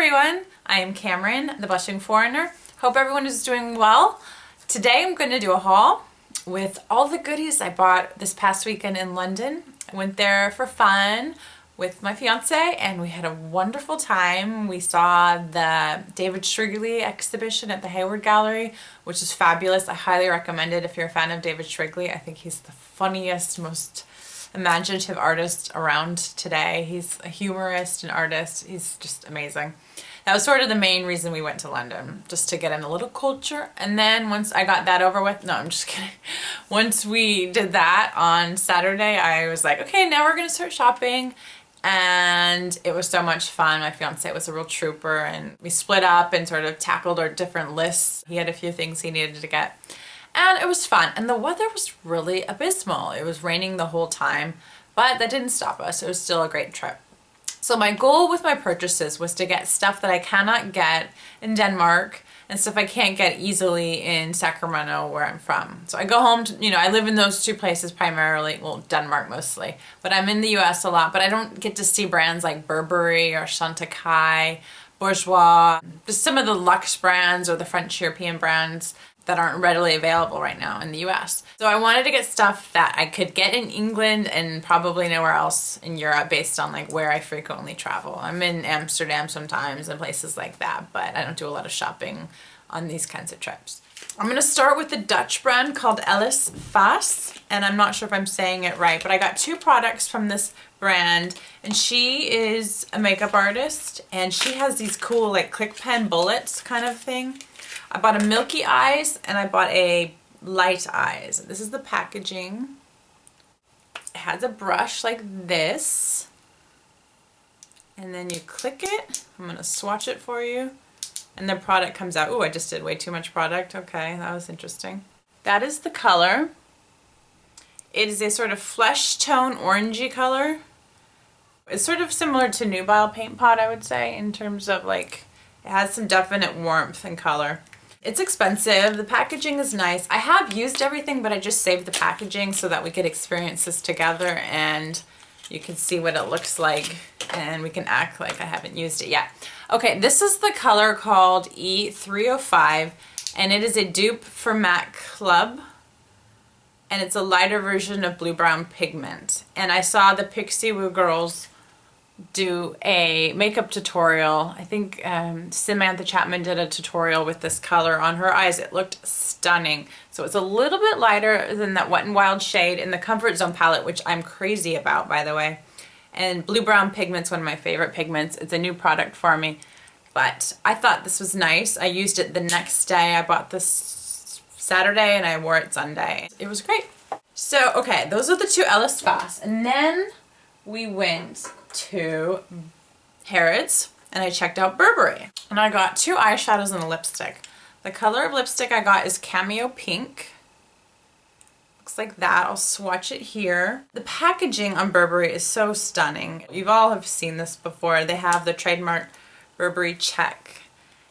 everyone, I am Cameron, the Blushing Foreigner. Hope everyone is doing well. Today I'm going to do a haul with all the goodies I bought this past weekend in London. I went there for fun with my fiance and we had a wonderful time. We saw the DavidShrigley exhibition at the Hayward Gallery, which is fabulous. I highly recommend it if you're a fan of DavidShrigley. I think he's the funniest, most imaginative artist around today. He's a humorist and artist. He's just amazing. That was sort of the main reason we went to London, just to get in a little culture. And then once I got that over with, no, I'm just kidding. Once we did that on Saturday, I was like, okay, now we're gonna start shopping. And it was so much fun. My fiance was a real trooper and we split up and sort of tackled our different lists. He had a few things he needed to get. And it was fun. And the weather was really abysmal. It was raining the whole time, but that didn't stop us. It was still a great trip. So my goal with my purchases was to get stuff that I cannot get in Denmark and stuff I can't get easily in Sacramento, where I'm from. So I go home to, I live in those two places primarily, well, Denmark mostly, but I'm in the US a lot, but I don't get to see brands like Burberry or Chantecaille, Bourjois, just some of the luxe brands or the French European brands that aren't readily available right now in the US. So I wanted to get stuff that I could get in England and probably nowhere else in Europe based on like where I frequently travel. I'm in Amsterdam sometimes and places like that, but I don't do a lot of shopping on these kinds of trips. I'm gonna start with the Dutch brand called Ellis Faas, and I'm not sure if I'm saying it right, but I got two products from this brand, and she is a makeup artist, and she has these cool like click pen bullets kind of thing. I bought a Milky Eyes and I bought a Light Eyes. This is the packaging. It has a brush like this. And then you click it. I'm going to swatch it for you. And the product comes out. Ooh, I just did way too much product. Okay, that was interesting. That is the color. It is a sort of flesh tone orangey color. It's sort of similar to Nubile Paint Pot, I would say, in terms of like, it has some definite warmth and color. It's expensive. The packaging is nice. I have used everything, but I just saved the packaging so that we could experience this together and you can see what it looks like and we can act like I haven't used it yet. Okay, this is the color called E305 and it is a dupe for MAC Club and it's a lighter version of Blue Brown Pigment. And I saw the Pixie Woo girls do a makeup tutorial. I think Samantha Chapman did a tutorial with this color on her eyes. It looked stunning. So it's a little bit lighter than that Wet n Wild shade in the Comfort Zone palette, which I'm crazy about, by the way. And Blue Brown Pigment's one of my favorite pigments. It's a new product for me, but I thought this was nice. I used it the next day. I bought this Saturday and I wore it Sunday. It was great. So, okay, those are the two Ellis Faas. And then we went to Harrods and I checked out Burberry and I got two eyeshadows and a lipstick. The color of lipstick I got is Cameo Pink. Looks like that. I'll swatch it here. The packaging on Burberry is so stunning. You all have seen this before. They have the trademark Burberry check.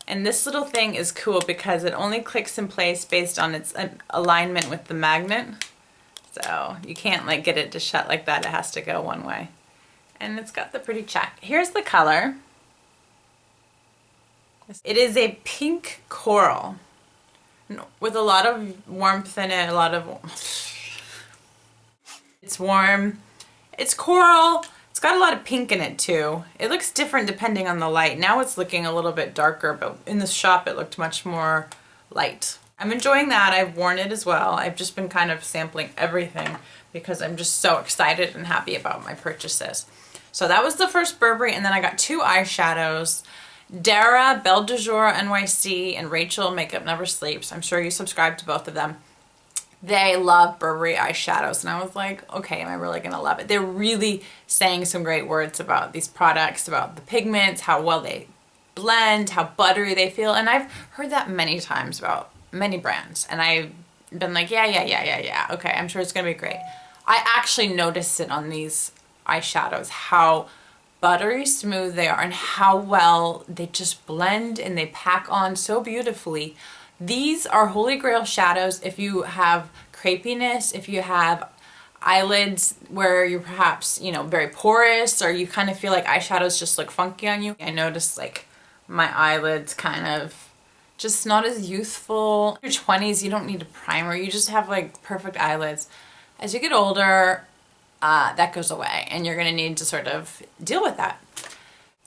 And this little thing is cool because it only clicks in place based on its alignment with the magnet. So you can't like get it to shut like that. It has to go one way. And it's got the pretty check. Here's the color. It is a pink coral with a lot of warmth in it, it's warm, it's coral, it's got a lot of pink in it too. It looks different depending on the light. Now it's looking a little bit darker, but in the shop it looked much more light. I'm enjoying that. I've worn it as well. I've just been kind of sampling everything because I'm just so excited and happy about my purchases. So that was the first Burberry, and then I got two eyeshadows. Dara, Belle de Jour NYC, and Rachel Makeup Never Sleeps. I'm sure you subscribe to both of them. They love Burberry eyeshadows, and I was like, okay, am I really gonna love it? They're really saying some great words about these products, about the pigments, how well they blend, how buttery they feel, and I've heard that many times about many brands, and I've been like, yeah, okay, I'm sure it's gonna be great. I actually noticed it on these eyeshadows, how buttery smooth they are and how well they just blend and they pack on so beautifully. These are holy grail shadows if you have crepiness, if you have eyelids where you're perhaps, very porous, or you kind of feel like eyeshadows just look funky on you. I noticed like my eyelids kind of just not as youthful. In your 20s, you don't need a primer. You just have like perfect eyelids. As you get older, that goes away and you're gonna need to sort of deal with that.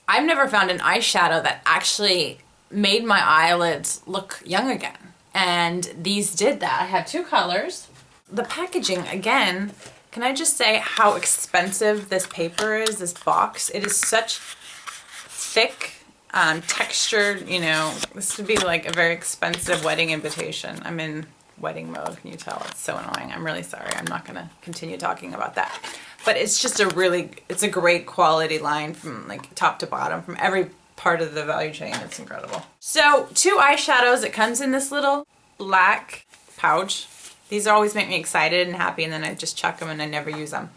I've never found an eyeshadow that actually made my eyelids look young again. And these did that. I have two colors. The packaging, again, can I just say how expensive this paper is, this box? It is such thick, textured, you know, this would be like a very expensive wedding invitation. I'm in wedding mode, can you tell? It's so annoying. I'm really sorry. I'm not gonna continue talking about that. But it's just it's a great quality line from like top to bottom, from every part of the value chain. It's incredible. So 2 eyeshadows. It comes in this little black pouch. These always make me excited and happy, and then I just chuck them and I never use them.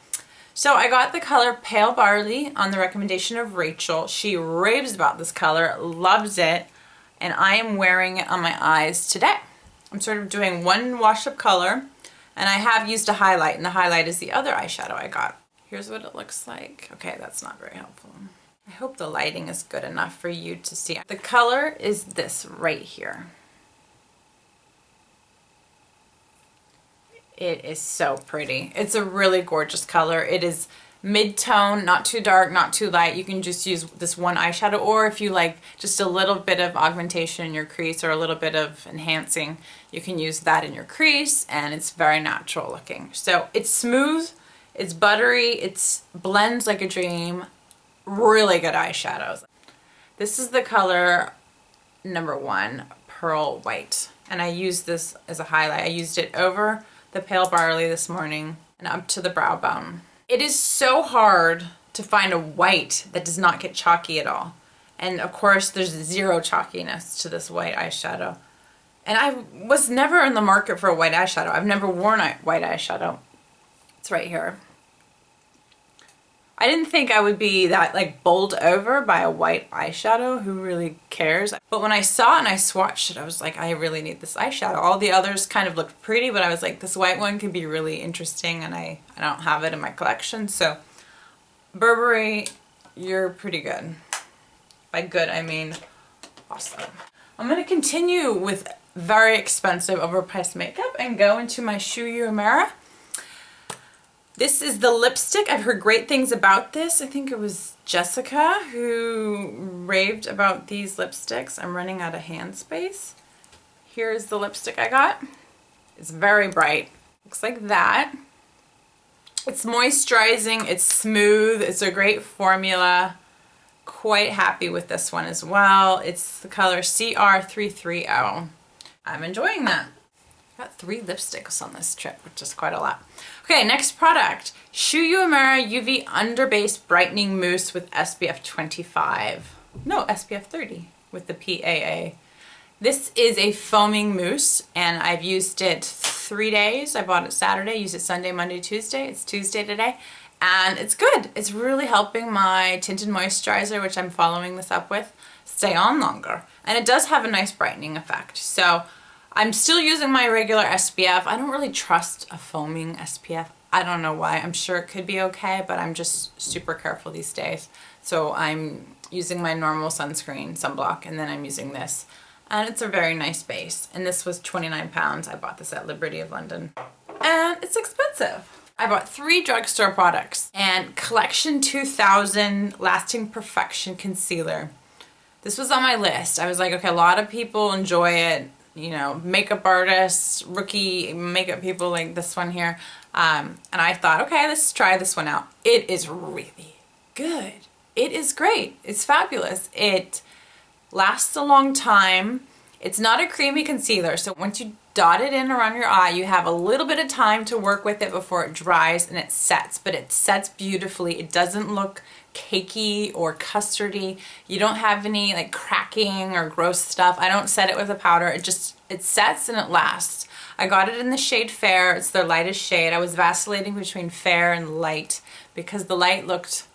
So I got the color Pale Barley on the recommendation of Rachel. She raves about this color, loves it, and I am wearing it on my eyes today. I'm sort of doing one wash of color, and I have used a highlight, and the highlight is the other eyeshadow I got. Here's what it looks like. Okay, that's not very helpful. I hope the lighting is good enough for you to see. The color is this right here. It is so pretty. It's a really gorgeous color. It is mid-tone, not too dark, not too light. You can just use this one eyeshadow, or if you like just a little bit of augmentation in your crease or a little bit of enhancing, you can use that in your crease, and it's very natural looking. So it's smooth, it's buttery, it blends like a dream. Really good eyeshadows. This is the color number 1, Pearl White, and I used this as a highlight. I used it over the Pale Barley this morning and up to the brow bone. It is so hard to find a white that does not get chalky at all. And of course there's zero chalkiness to this white eyeshadow. And I was never in the market for a white eyeshadow. I've never worn a white eyeshadow. It's right here. I didn't think I would be that like bowled over by a white eyeshadow. Who really cares? But when I saw it and I swatched it, I was like, I really need this eyeshadow. All the others kind of looked pretty, but I was like, this white one could be really interesting, and I don't have it in my collection. So Burberry, you're pretty good. By good, I mean awesome. I'm gonna continue with very expensive overpriced makeup and go into my Shu Uemura. This is the lipstick. I've heard great things about this. I think it was Jessica who raved about these lipsticks. I'm running out of hand space. Here's the lipstick I got. It's very bright. Looks like that. It's moisturizing. It's smooth. It's a great formula. Quite happy with this one as well. It's the color CR330. I'm enjoying that. Got 3 lipsticks on this trip, which is quite a lot. Okay, next product. Shu Uemura UV Underbase Brightening Mousse with SPF 25. No, SPF 30 with the PAA. This is a foaming mousse, and I've used it 3 days. I bought it Saturday, used it Sunday, Monday, Tuesday. It's Tuesday today, and it's good. It's really helping my tinted moisturizer, which I'm following this up with, stay on longer. And it does have a nice brightening effect. So I'm still using my regular SPF. I don't really trust a foaming SPF. I don't know why. I'm sure it could be okay, but I'm just super careful these days. So I'm using my normal sunscreen, sunblock, and then I'm using this. And it's a very nice base. And this was £29. I bought this at Liberty of London. And it's expensive. I bought 3 drugstore products. And Collection 2000 Lasting Perfection Concealer. This was on my list. I was like, okay, a lot of people enjoy it. You know, makeup artists, rookie makeup people like this one here. And I thought, okay, let's try this one out. It is really good. It is great. It's fabulous. It lasts a long time. It's not a creamy concealer, so once you dot it in around your eye, you have a little bit of time to work with it before it dries and it sets, but it sets beautifully. It doesn't look cakey or custardy. You don't have any like cracking or gross stuff. I don't set it with a powder. It sets and it lasts. I got it in the shade Fair. It's their lightest shade. I was vacillating between Fair and Light because the light looked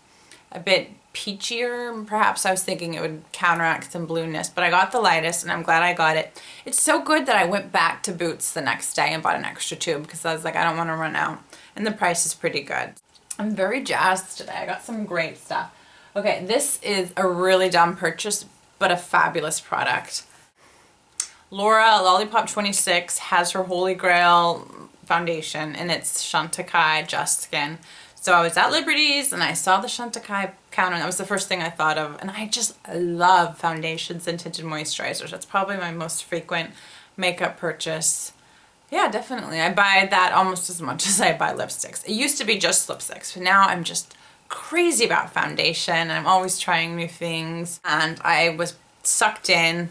a bit peachier. Perhaps I was thinking it would counteract some blueness, but I got the lightest and I'm glad I got it. It's so good that I went back to Boots the next day and bought an extra tube because I was like, I don't want to run out. And the price is pretty good. I'm very jazzed today. I got some great stuff. Okay, this is a really dumb purchase. but a fabulous product. Laura Lollipop 26 has her Holy Grail foundation, and it's Chantecaille Just Skin. So I was at Liberty's and I saw the Chantecaille counter, and that was the first thing I thought of. And I just love foundations and tinted moisturizers. That's probably my most frequent makeup purchase. Yeah, definitely. I buy that almost as much as I buy lipsticks. It used to be just lipsticks, but now I'm just crazy about foundation. I'm always trying new things, and I was sucked in.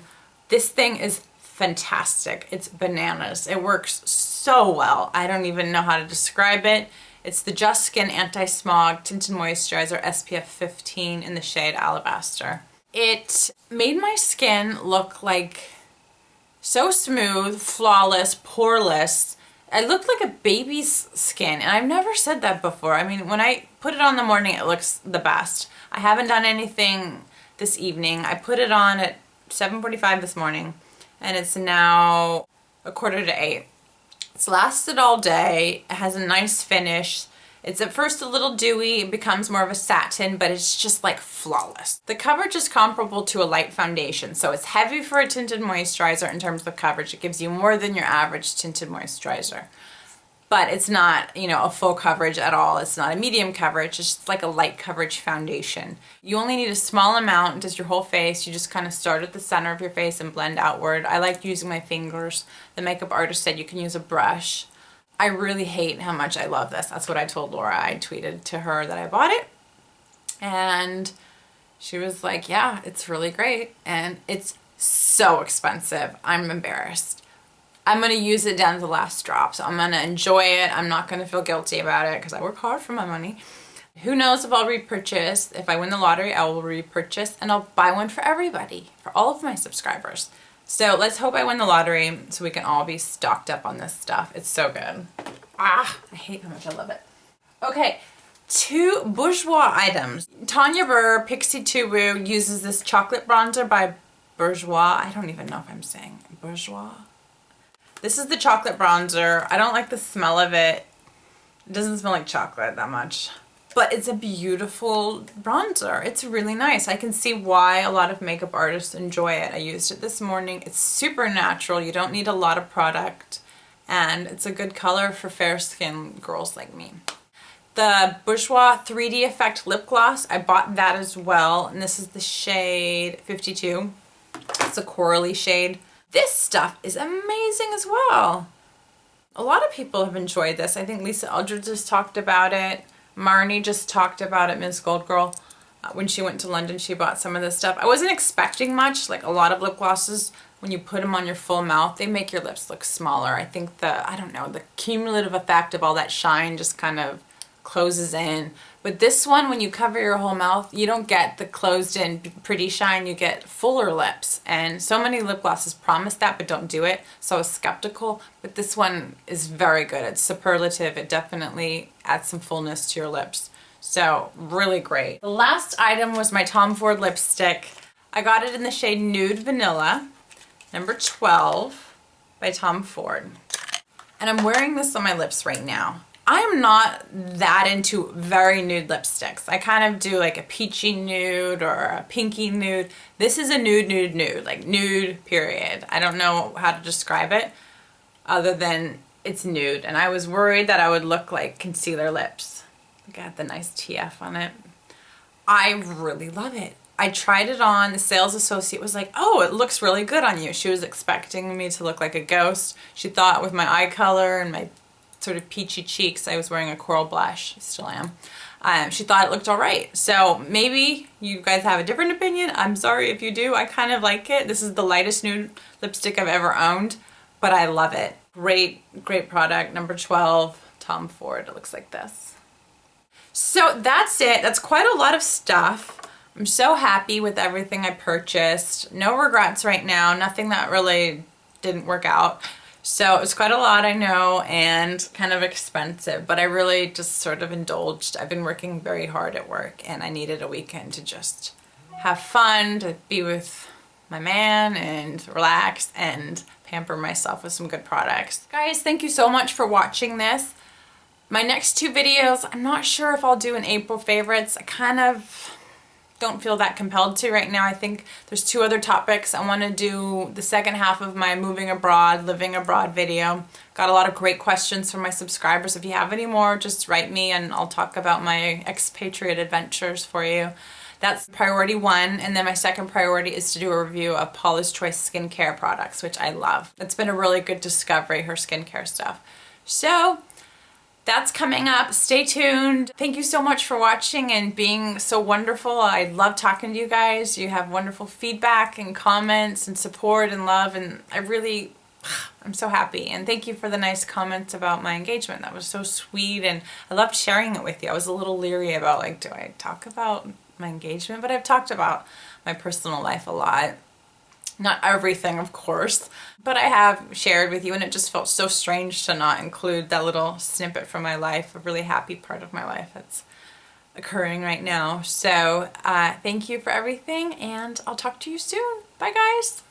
This thing is fantastic. It's bananas. It works so well. I don't even know how to describe it. It's the Just Skin Anti-Smog Tinted Moisturizer SPF 15 in the shade Alabaster. It made my skin look like so smooth, flawless, poreless. I looked like a baby's skin, and I've never said that before. I mean, when I put it on in the morning, it looks the best. I haven't done anything this evening. I put it on at 7:45 this morning, and it's now 7:45. It's lasted all day. It has a nice finish. It's at first a little dewy, it becomes more of a satin, but it's just like flawless. The coverage is comparable to a light foundation, so it's heavy for a tinted moisturizer in terms of coverage. It gives you more than your average tinted moisturizer. But it's not, you know, a full coverage at all. It's not a medium coverage. It's just like a light coverage foundation. You only need a small amount, does your whole face. You just kind of start at the center of your face and blend outward. I like using my fingers. The makeup artist said you can use a brush. I really hate how much I love this. That's what I told Laura. I tweeted to her that I bought it, and she was like, yeah, it's really great. And it's so expensive. I'm embarrassed. I'm going to use it down to the last drop, so I'm going to enjoy it. I'm not going to feel guilty about it because I work hard for my money. Who knows if I'll repurchase. If I win the lottery, I will repurchase, and I'll buy one for everybody, for all of my subscribers. So let's hope I win the lottery so we can all be stocked up on this stuff. It's so good. Ah, I hate how much I love it. Okay, 2 Bourjois items. Tanya Burr Pixie Tubu uses this chocolate bronzer by Bourjois. I don't even know if I'm saying Bourjois. This is the chocolate bronzer. I don't like the smell of it. It doesn't smell like chocolate that much. But it's a beautiful bronzer. It's really nice. I can see why a lot of makeup artists enjoy it. I used it this morning. It's super natural. You don't need a lot of product. And it's a good color for fair skin girls like me. The Bourjois 3D Effect Lip Gloss, I bought that as well. And this is the shade 52. It's a corally shade. This stuff is amazing as well. A lot of people have enjoyed this. I think Lisa Eldridge just talked about it. Marnie just talked about it, Miss Gold Girl. When she went to London, she bought some of this stuff. I wasn't expecting much. Like a lot of lip glosses, when you put them on your full mouth, they make your lips look smaller. I think the cumulative effect of all that shine just kind of closes in. But this one, when you cover your whole mouth, you don't get the closed in pretty shine, you get fuller lips. And so many lip glosses promise that but don't do it, so I was skeptical. But this one is very good. It's superlative. It definitely adds some fullness to your lips. So really great. The last item was my Tom Ford lipstick. I got it in the shade Nude Vanilla, number 12 by Tom Ford. And I'm wearing this on my lips right now. I am not that into very nude lipsticks. I kind of do like a peachy nude or a pinky nude. This is a nude, nude, nude, like nude, period. I don't know how to describe it other than it's nude. And I was worried that I would look like concealer lips. Got the nice TF on it. I really love it. I tried it on. The sales associate was like, oh, it looks really good on you. She was expecting me to look like a ghost. She thought with my eye color and my sort of peachy cheeks, I was wearing a coral blush. I still am. She thought it looked all right. So maybe you guys have a different opinion. I'm sorry if you do. I kind of like it. This is the lightest nude lipstick I've ever owned, but I love it. Great, great product. Number 12, Tom Ford. It looks like this. So that's it. That's quite a lot of stuff. I'm so happy with everything I purchased. No regrets right now. Nothing that really didn't work out. So it was quite a lot, I know, and kind of expensive, but I really just sort of indulged. I've been working very hard at work, and I needed a weekend to just have fun, to be with my man and relax and pamper myself with some good products. Guys, thank you so much for watching this. My next 2 videos, I'm not sure if I'll do an April favorites. don't feel that compelled to right now. I think there's 2 other topics. I want to do the second half of my moving abroad, living abroad video. Got a lot of great questions from my subscribers. If you have any more, just write me and I'll talk about my expatriate adventures for you. That's priority 1, and then my second priority is to do a review of Paula's Choice skincare products, which I love. It's been a really good discovery, her skincare stuff. So that's coming up. Stay tuned. Thank you so much for watching and being so wonderful. I love talking to you guys. You have wonderful feedback and comments and support and love, and I'm so happy. And thank you for the nice comments about my engagement. That was so sweet, and I loved sharing it with you. I was a little leery about, like, do I talk about my engagement? But I've talked about my personal life a lot. Not everything, of course, but I have shared with you, and it just felt so strange to not include that little snippet from my life, a really happy part of my life that's occurring right now. So thank you for everything, and I'll talk to you soon. Bye, guys.